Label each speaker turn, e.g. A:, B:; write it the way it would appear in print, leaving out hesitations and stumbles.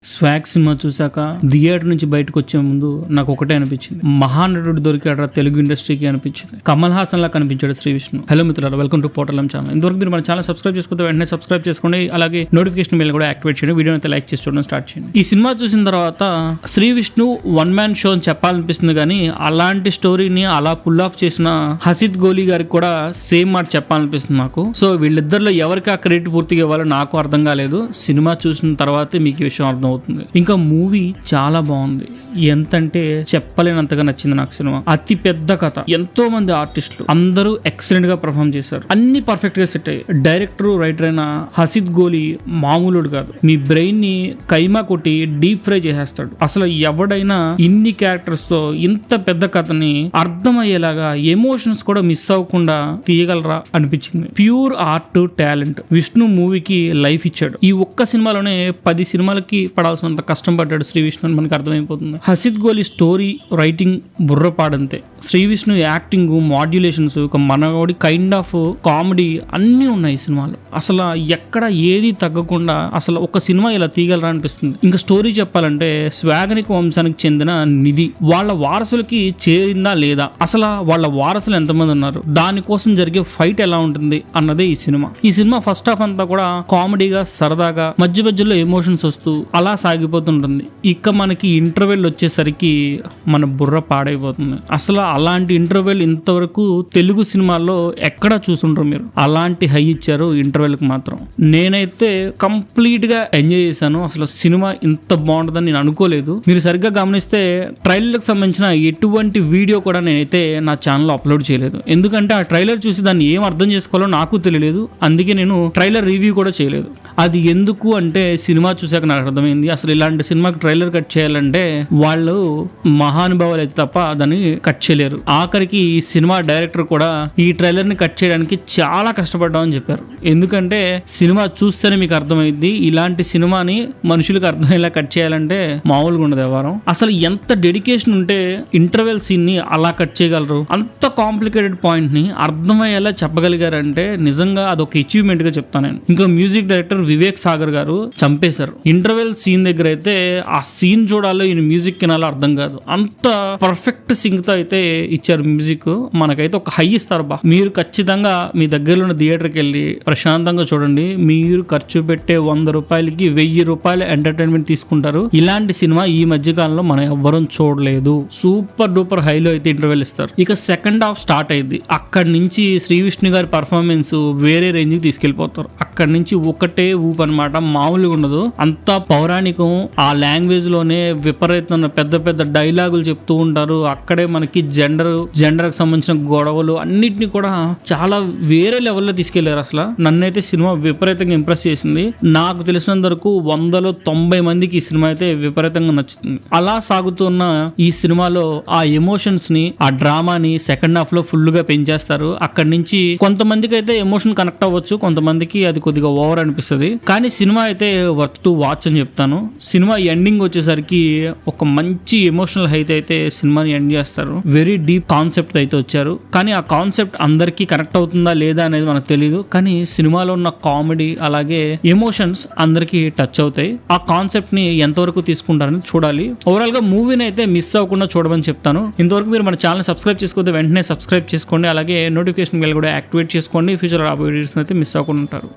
A: Swag cinema చూసాక theatre నుంచి బయటకు వచ్చే ముందు నాకు ఒకటే అనిపించింది, మహానటుడు దొరికాడు తెలుగు ఇండస్ట్రీకి అనిపించింది. కమల్ హాసన్ లా కనిపించాడు శ్రీ విష్ణు. హలో మిత్రులారా, వెల్కమ్ టు పోర్టల్ ఛానల్. ఇంతవరకు మీరు మన ఛానల్ సబ్స్క్రైబ్ చేసుకుంటే వెంటనే సబ్స్క్రైబ్ చేసుకోండి, అలాగే నోటిఫికేషన్ బెల్ కూడా యాక్టివేట్ చేయండి. వీడియో అయితే లైక్ చేసి చూడడం స్టార్ట్ చేయండి. ఈ సినిమా చూసిన తర్వాత Sri Vishnu one man show అని చెప్పాలనిపిస్తుంది, కానీ అలాంటి స్టోరీని అలా పుల్ ఆఫ్ చేసిన హసిద్ గోలీ గారికి కూడా సేమ్ మాట చెప్పాలనిపిస్తుంది నాకు. సో వీళ్ళిద్దరిలో ఎవరికి ఆ క్రెడిట్ పూర్తిగా ఇవ్వాలో నాకు అర్థం కాలేదు. సినిమా చూసిన తర్వాతే మీకు ఈ విషయం అర్థం అవుతుంది. ఇంకా మూవీ చాలా బాగుంది, ఎంతంటే చెప్పలేనంతగా నచ్చింది నాకు సినిమా. అతి పెద్ద కథ, ఎంతో మంది ఆర్టిస్టులు అందరూ ఎక్సలెంట్ గా పర్ఫామ్ చేశారు, అన్ని పర్ఫెక్ట్ గా సెట్ అయ్యాయి. డైరెక్టర్ రైటర్ అయిన హసిద్ గోలీ మామూలుడు కాదు, మీ బ్రెయిన్ ని కైమా కొట్టి డీప్ ఫ్రై చేసేస్తాడు. అసలు ఎవడైనా ఇన్ని క్యారెక్టర్స్ తో ఇంత పెద్ద కథని అర్థమయ్యేలాగా ఎమోషన్స్ కూడా మిస్ అవ్వకుండా తీయగలరా అనిపించింది. Pure art talent. విష్ణు మూవీకి లైఫ్ ఇచ్చాడు. ఈ ఒక్క సినిమాలోనే 10 సినిమాలకి పడాల్సినంత కష్టం పడ్డాడు శ్రీ విష్ణు అని మనకు అర్థమైపోతుంది. హసిద్ గోలీ స్టోరీ రైటింగ్ బుర్రపాడంతే, శ్రీ విష్ణు యాక్టింగ్, మాడ్యులేషన్స్, ఒక మనోడి కైండ్ ఆఫ్ కామెడీ అన్నీ ఉన్నాయి ఈ సినిమాలో. అసలు ఎక్కడ ఏది తగ్గకుండా అసలు ఒక సినిమా ఇలా తీయగలరా అనిపిస్తుంది. ఇంకా స్టోరీ చెప్పాలంటే స్వాగనిక వంశానికి చెందిన నిధి వాళ్ళ వారసులకి చేరిందా లేదా, అసలు వాళ్ళ వారసులు ఎంతమంది ఉన్నారు, దానికోసం జరిగే ఫైట్ ఎలా ఉంటుంది అన్నదే ఈ సినిమా. ఈ సినిమా ఫస్ట్ హాఫ్ అంతా కూడా కామెడీగా సరదాగా మధ్య మధ్యలో ఎమోషన్స్ వస్తూ అలా సాగిపోతుంటుంది. ఇక మనకి ఇంటర్వెల్ వచ్చేసరికి మన బుర్ర పాడైపోతుంది. అసలు అలాంటి ఇంటర్వెల్ ఇంతవరకు తెలుగు సినిమాల్లో ఎక్కడా చూసుంటారు మీరు. అలాంటి హై ఇచ్చారు ఇంటర్వెల్ కి మాత్రం. నేనైతే కంప్లీట్ గా ఎంజాయ్ చేశాను. అసలు సినిమా ఇంత బాగుంటుందని నేను అనుకోలేదు. మీరు సరిగ్గా గమనిస్తే ట్రైలర్ కి సంబంధించిన ఎటువంటి వీడియో కూడా నేనైతే నా ఛానల్లో అప్లోడ్ చేయలేదు. ఎందుకంటే ఆ ట్రైలర్ చూసి దాన్ని ఏం అర్థం చేసుకోవాలో నాకు తెలియలేదు. అందుకే నేను ట్రైలర్ రివ్యూ కూడా చేయలేదు. అది ఎందుకు అంటే సినిమా చూసాక నాకు అర్థమైంది, అసలు ఇలాంటి సినిమాకి ట్రైలర్ కట్ చేయాలంటే వాళ్ళు మహానుభావులు అయితే తప్ప దాన్ని కట్ చేయలేరు. ఆఖరికి ఈ సినిమా డైరెక్టర్ కూడా ఈ ట్రైలర్ ని కట్ చేయడానికి చాలా కష్టపడ్డామని చెప్పారు. ఎందుకంటే సినిమా చూస్తేనే మీకు అర్థమైంది, ఇలాంటి సినిమాని మనుషులకు అర్థమయ్యేలా కట్ చేయాలంటే మామూలుగా ఉండదు వ్యవహారం. అసలు ఎంత డెడికేషన్ ఉంటే ఇంటర్వెల్ సీన్ ని అలా కట్ చేయగలరు. అంత కాంప్లికేటెడ్ పాయింట్ ని అర్థమయ్యేలా చెప్పగలిగారంటే నిజంగా అదొక అచీవ్మెంట్ గా చెప్తాను నేను. ఇంకా మ్యూజిక్ డైరెక్టర్ వివేక్ సాగర్ గారు చంపేశారు. ఇంటర్వెల్ సీన్ దగ్గర అయితే ఆ సీన్ చూడాలో ఈయన మ్యూజిక్ కినాలో అర్థం కాదు, అంత పర్ఫెక్ట్ సింక్ తో అయితే ఇచ్చారు మ్యూజిక్. మనకైతే ఒక హై ఇస్తారు బా. మీరు ఖచ్చితంగా మీ దగ్గరలో ఉన్న థియేటర్కి వెళ్ళి ప్రశాంతంగా చూడండి. మీరు ఖర్చు పెట్టే 100 రూపాయలకి 1000 రూపాయల ఎంటర్టైన్మెంట్ తీసుకుంటారు. ఇలాంటి సినిమా ఈ మధ్య కాలంలో మనం ఎవ్వరం చూడలేదు. సూపర్ డూపర్ హైలో అయితే ఇంటర్వెల్ ఇస్తారు. ఇక సెకండ్ హాఫ్ స్టార్ట్ అయింది. అక్కడి నుంచి శ్రీ విష్ణు గారి పర్ఫార్మెన్స్ వేరే రేంజ్ కి తీసుకెళ్లిపోతారు. అక్కడి నుంచి ఒకటే ఊపు అనమాట, మామూలుగా ఉండదు. అంతా పౌరాణికం, ఆ లాంగ్వేజ్ లోనే విపరీతమైన పెద్ద పెద్ద డైలాగులు చెప్తూ ఉంటారు. అక్కడే మనకి జెండర్ కి సంబంధించిన గొడవలు అన్నిటిని కూడా చాలా వేరే లెవెల్లో తీసుకెళ్లారు. అసలు నన్నైతే సినిమా విపరీతంగా ఇంప్రెస్ చేసింది. నాకు తెలిసినంత వరకు 100లో 90 మందికి ఈ సినిమా అయితే విపరీతంగా నచ్చుతుంది. అలా సాగుతున్న ఈ సినిమాలో ఆ ఎమోషన్స్ ని, ఆ డ్రామాని సెకండ్ హాఫ్ లో ఫుల్ గా పెంచేస్తారు. అక్కడి నుంచి కొంతమందికి అయితే ఎమోషన్ కనెక్ట్ అవ్వచ్చు, కొంతమందికి అది కొద్దిగా ఓవర్ అనిపిస్తుంది. కానీ సినిమా అయితే వర్త్ టు వాచ్ అని చెప్తాను. సినిమా ఎండింగ్ వచ్చేసరికి ఒక మంచి ఎమోషనల్ హైట్ అయితే సినిమాని ఎండ్ చేస్తారు. వెరీ డీప్ కాన్సెప్ట్ అయితే వచ్చారు. కానీ ఆ కాన్సెప్ట్ అందరికీ కనెక్ట్ అవుతుందా లేదా అనేది మనకు తెలియదు. కానీ సినిమాలో ఉన్న కామెడీ అలాగే ఎమోషన్స్ అందరికీ టచ్ అవుతాయి. ఆ కాన్సెప్ట్ ని ఎంతవరకు తీసుకుంటారని చూడాలి. ఓవరాల్ గా మూవీని అయితే మిస్ అవ్వకుండా చూడమని చెప్తాను. ఇంతవరకు మీరు మన ఛానల్ సబ్స్క్రైబ్ చేసుకోతే వెంటనే సబ్స్క్రైబ్ చేసుకోండి, అలాగే నోటిఫికేషన్ బెల్ కూడా యాక్టివేట్ చేసుకోండి. ఫ్యూచర్ వీడియోస్ అయితే మిస్ అవ్వకుండా ఉంటారు.